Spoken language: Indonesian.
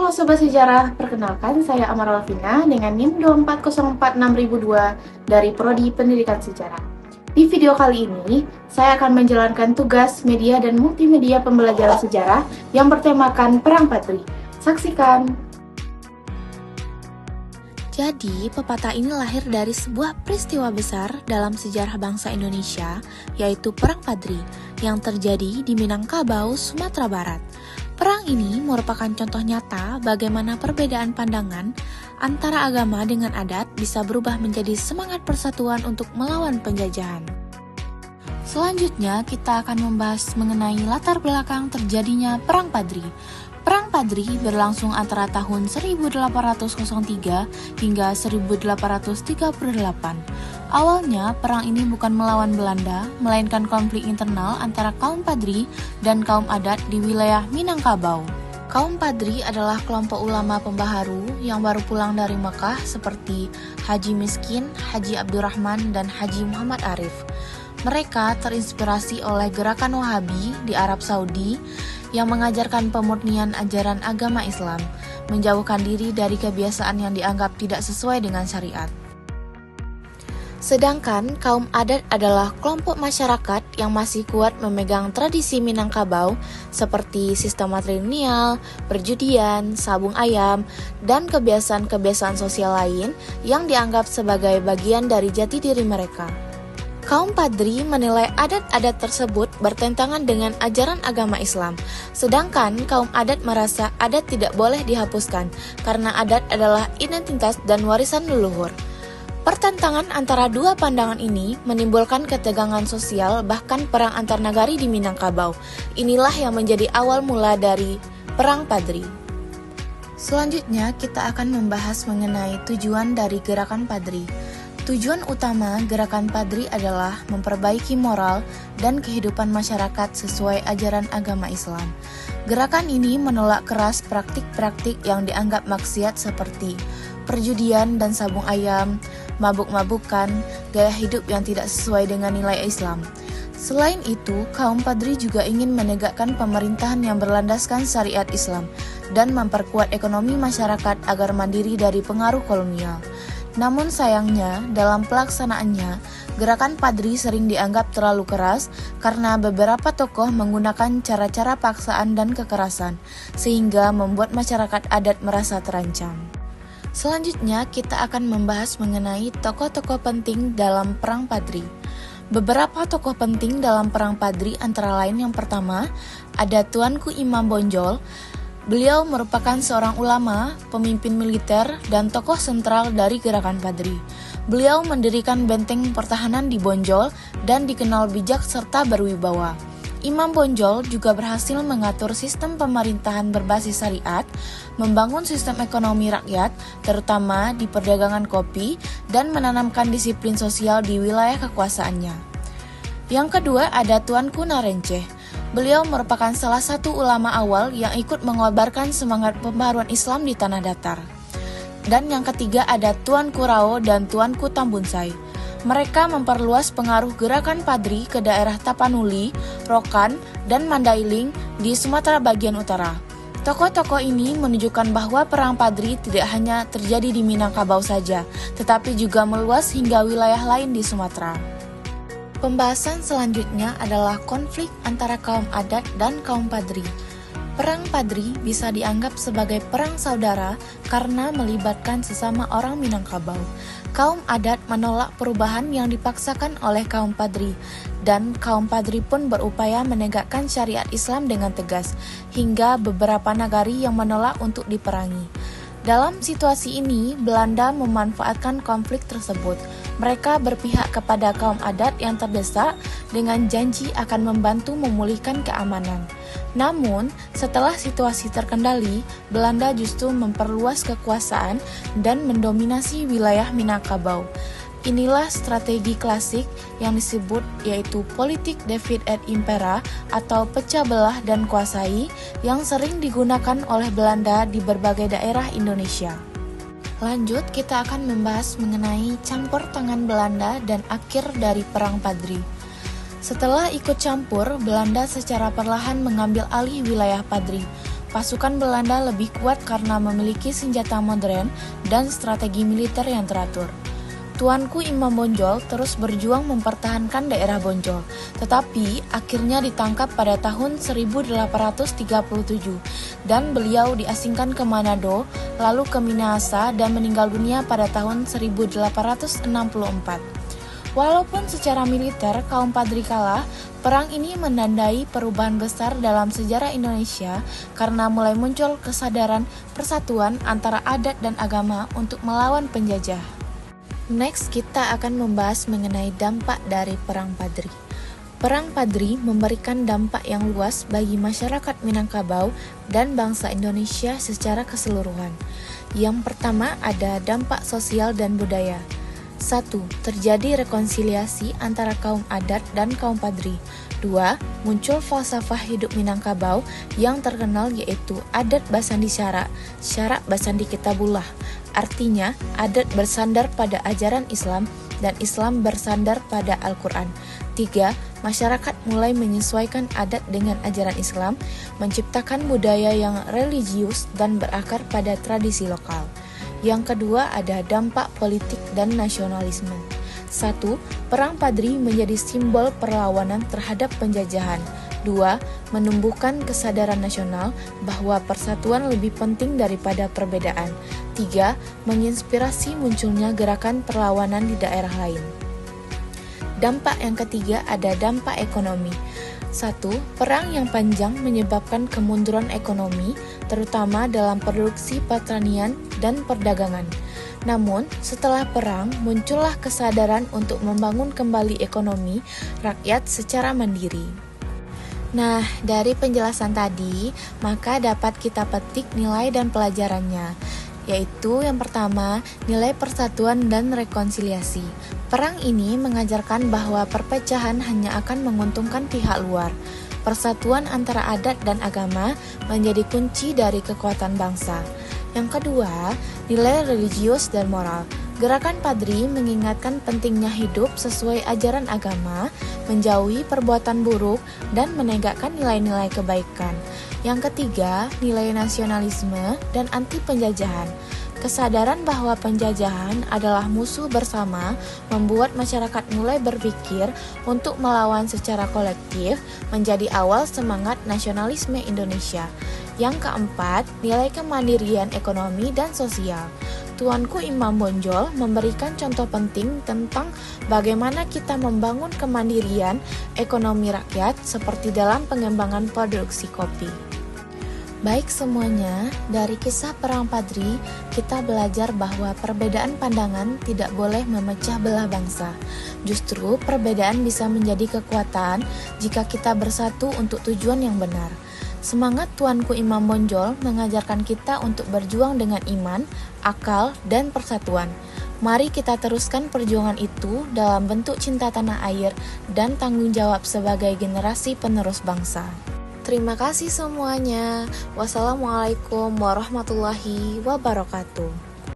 Halo Sobat Sejarah, perkenalkan saya Amar Alvina dengan NIM 24046.002 dari Prodi Pendidikan Sejarah. Di video kali ini, saya akan menjalankan tugas media dan multimedia pembelajaran sejarah yang bertemakan Perang Padri. Saksikan! Jadi, pepatah ini lahir dari sebuah peristiwa besar dalam sejarah bangsa Indonesia, yaitu Perang Padri, yang terjadi di Minangkabau, Sumatera Barat. Perang ini merupakan contoh nyata bagaimana perbedaan pandangan antara agama dengan adat bisa berubah menjadi semangat persatuan untuk melawan penjajahan. Selanjutnya, kita akan membahas mengenai latar belakang terjadinya Perang Padri. Perang Padri berlangsung antara tahun 1803 hingga 1838. Awalnya, perang ini bukan melawan Belanda, melainkan konflik internal antara kaum Padri dan kaum adat di wilayah Minangkabau. Kaum Padri adalah kelompok ulama pembaharu yang baru pulang dari Mekah seperti Haji Miskin, Haji Abdurrahman, dan Haji Muhammad Arif. Mereka terinspirasi oleh gerakan Wahabi di Arab Saudi yang mengajarkan pemurnian ajaran agama Islam, menjauhkan diri dari kebiasaan yang dianggap tidak sesuai dengan syariat. Sedangkan kaum adat adalah kelompok masyarakat yang masih kuat memegang tradisi Minangkabau seperti sistem matrilineal, perjudian, sabung ayam, dan kebiasaan-kebiasaan sosial lain yang dianggap sebagai bagian dari jati diri mereka. Kaum Padri menilai adat-adat tersebut bertentangan dengan ajaran agama Islam, sedangkan kaum adat merasa adat tidak boleh dihapuskan karena adat adalah identitas dan warisan leluhur. Pertentangan antara dua pandangan ini menimbulkan ketegangan sosial bahkan perang antar nagari di Minangkabau. Inilah yang menjadi awal mula dari Perang Padri. Selanjutnya kita akan membahas mengenai tujuan dari Gerakan Padri. Tujuan utama Gerakan Padri adalah memperbaiki moral dan kehidupan masyarakat sesuai ajaran agama Islam. Gerakan ini menolak keras praktik-praktik yang dianggap maksiat seperti perjudian dan sabung ayam, mabuk-mabukan, gaya hidup yang tidak sesuai dengan nilai Islam. Selain itu, kaum Padri juga ingin menegakkan pemerintahan yang berlandaskan syariat Islam dan memperkuat ekonomi masyarakat agar mandiri dari pengaruh kolonial. Namun sayangnya, dalam pelaksanaannya, Gerakan Padri sering dianggap terlalu keras karena beberapa tokoh menggunakan cara-cara paksaan dan kekerasan, sehingga membuat masyarakat adat merasa terancam. Selanjutnya, kita akan membahas mengenai tokoh-tokoh penting dalam Perang Padri. Beberapa tokoh penting dalam Perang Padri antara lain yang pertama, ada Tuanku Imam Bonjol. Beliau merupakan seorang ulama, pemimpin militer, dan tokoh sentral dari Gerakan Padri. Beliau mendirikan benteng pertahanan di Bonjol dan dikenal bijak serta berwibawa. Imam Bonjol juga berhasil mengatur sistem pemerintahan berbasis syariat, membangun sistem ekonomi rakyat, terutama di perdagangan kopi, dan menanamkan disiplin sosial di wilayah kekuasaannya. Yang kedua ada Tuanku Narenceh. Beliau merupakan salah satu ulama awal yang ikut mengobarkan semangat pembaharuan Islam di tanah datar. Dan yang ketiga ada Tuanku Rao dan Tuanku Tambunsai. Mereka memperluas pengaruh Gerakan Padri ke daerah Tapanuli, Rokan, dan Mandailing di Sumatera bagian utara. Tokoh-tokoh ini menunjukkan bahwa Perang Padri tidak hanya terjadi di Minangkabau saja, tetapi juga meluas hingga wilayah lain di Sumatera. Pembahasan selanjutnya adalah konflik antara kaum adat dan kaum Padri. Perang Padri bisa dianggap sebagai perang saudara karena melibatkan sesama orang Minangkabau. Kaum adat menolak perubahan yang dipaksakan oleh kaum Padri, dan kaum Padri pun berupaya menegakkan syariat Islam dengan tegas, hingga beberapa nagari yang menolak untuk diperangi. Dalam situasi ini, Belanda memanfaatkan konflik tersebut. Mereka berpihak kepada kaum adat yang terdesak dengan janji akan membantu memulihkan keamanan. Namun, setelah situasi terkendali, Belanda justru memperluas kekuasaan dan mendominasi wilayah Minangkabau. Inilah strategi klasik yang disebut yaitu politik divide et impera atau pecah belah dan kuasai yang sering digunakan oleh Belanda di berbagai daerah Indonesia. Lanjut, kita akan membahas mengenai campur tangan Belanda dan akhir dari Perang Padri. Setelah ikut campur, Belanda secara perlahan mengambil alih wilayah Padri. pasukan Belanda lebih kuat karena memiliki senjata modern dan strategi militer yang teratur. Tuanku Imam Bonjol terus berjuang mempertahankan daerah Bonjol, tetapi akhirnya ditangkap pada tahun 1837 dan beliau diasingkan ke Manado, lalu ke Minahasa dan meninggal dunia pada tahun 1864. Walaupun secara militer kaum Padri kalah, perang ini menandai perubahan besar dalam sejarah Indonesia karena mulai muncul kesadaran persatuan antara adat dan agama untuk melawan penjajah. Next, kita akan membahas mengenai dampak dari Perang Padri. Perang Padri memberikan dampak yang luas bagi masyarakat Minangkabau dan bangsa Indonesia secara keseluruhan. Yang pertama ada dampak sosial dan budaya. 1. Terjadi rekonsiliasi antara kaum adat dan kaum Padri. 2. Muncul falsafah hidup Minangkabau yang terkenal yaitu adat Basandi Syarak, Syarak Basandi Kitabullah. Artinya, adat bersandar pada ajaran Islam dan Islam bersandar pada Al-Quran. 3. Masyarakat mulai menyesuaikan adat dengan ajaran Islam, menciptakan budaya yang religius dan berakar pada tradisi lokal. Yang kedua ada dampak politik dan nasionalisme. 1. Perang Padri menjadi simbol perlawanan terhadap penjajahan. 2. Menumbuhkan kesadaran nasional bahwa persatuan lebih penting daripada perbedaan. 3. Menginspirasi munculnya gerakan perlawanan di daerah lain. Dampak yang ketiga ada dampak ekonomi. 1. Perang yang panjang menyebabkan kemunduran ekonomi, terutama dalam produksi pertanian dan perdagangan. Namun, setelah perang, muncullah kesadaran untuk membangun kembali ekonomi rakyat secara mandiri. Nah, dari penjelasan tadi, maka dapat kita petik nilai dan pelajarannya, yaitu yang pertama, nilai persatuan dan rekonsiliasi. Perang ini mengajarkan bahwa perpecahan hanya akan menguntungkan pihak luar. Persatuan antara adat dan agama menjadi kunci dari kekuatan bangsa. Yang kedua, nilai religius dan moral. Gerakan Padri mengingatkan pentingnya hidup sesuai ajaran agama, menjauhi perbuatan buruk, dan menegakkan nilai-nilai kebaikan. Yang ketiga, nilai nasionalisme dan anti penjajahan. Kesadaran bahwa penjajahan adalah musuh bersama membuat masyarakat mulai berpikir untuk melawan secara kolektif, menjadi awal semangat nasionalisme Indonesia. Yang keempat, nilai kemandirian ekonomi dan sosial. Tuanku Imam Bonjol memberikan contoh penting tentang bagaimana kita membangun kemandirian ekonomi rakyat seperti dalam pengembangan produksi kopi. Baik semuanya, dari kisah Perang Padri, kita belajar bahwa perbedaan pandangan tidak boleh memecah belah bangsa. Justru perbedaan bisa menjadi kekuatan jika kita bersatu untuk tujuan yang benar. Semangat Tuanku Imam Bonjol mengajarkan kita untuk berjuang dengan iman, akal, dan persatuan. Mari kita teruskan perjuangan itu dalam bentuk cinta tanah air dan tanggung jawab sebagai generasi penerus bangsa. Terima kasih semuanya. Wassalamualaikum warahmatullahi wabarakatuh.